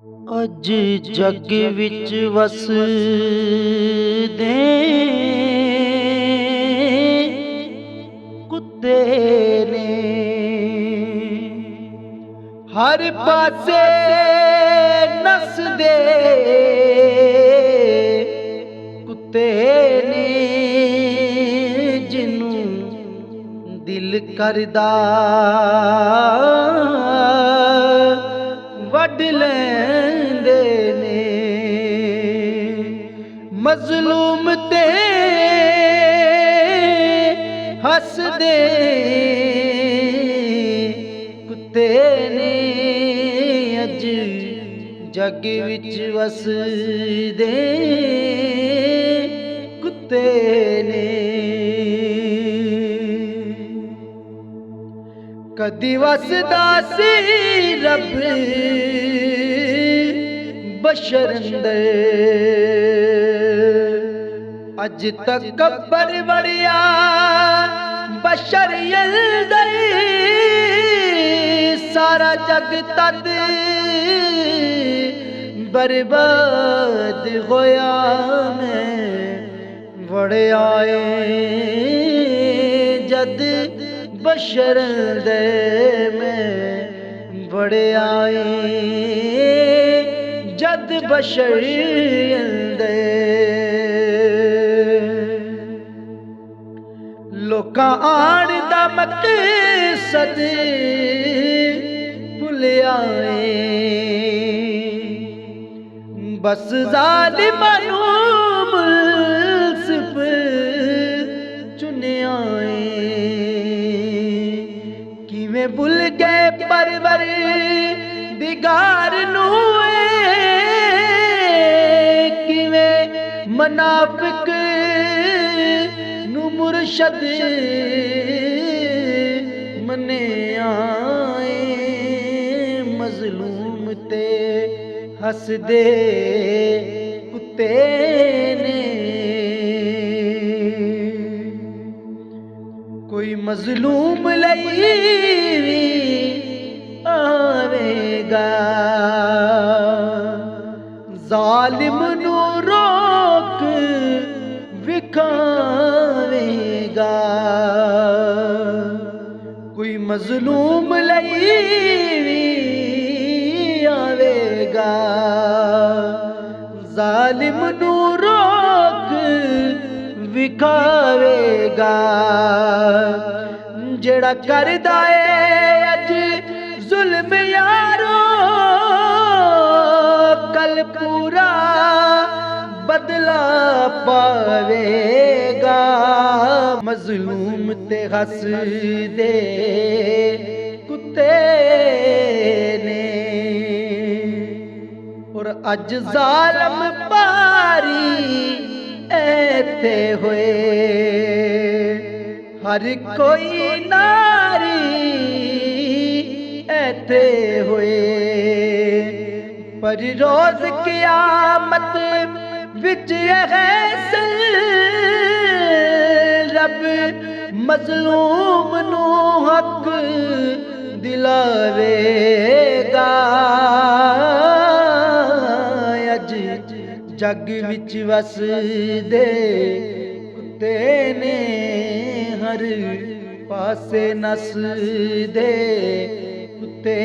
अज जग विच वसदे कुत्ते ने हर पासे नसदे कुत्ते ने जिन्नू दिल करदा वड लैंदे ने मजलूम ते हसदे कुत्ते ने अज जग विच वसदे कुत्ते ने कदी वसदा सी रब बशर अंदर अज तक कब्बर वड़िया बशर अंदर सारा जग तद बर्बाद होया मैं वड़िया जद बशर दे में बड़े आए जद बशर दे लोकां आण दा मकसद भुलिया बस ज़ालिमां नूं मुनसिफ चुनिया किवें भुल गए परवर दिगार नूं किवें मुनाफिक नूं मुर्शद मन्निया मजलूम ते हसदे कुत्ते ने कोई मजलूम लई आवेगा जालिम नू रोक विखावेगा कोई मजलूम लई आवेगा जालिम नू रोक विखावेगा जेड़ा करदा है अज जुल्म यारो कल पूरा बदला पावेगा मजलूम ते हसदे कुत्ते ने और अज जालम पारी ऐथे होए हर कोई नारी ऐथे होए पर रोज क़यामत विच रब मजलूम नू हक दिलावेगा अज जग विच वसदे कुत्ते ने हर पासे नसदे कुत्ते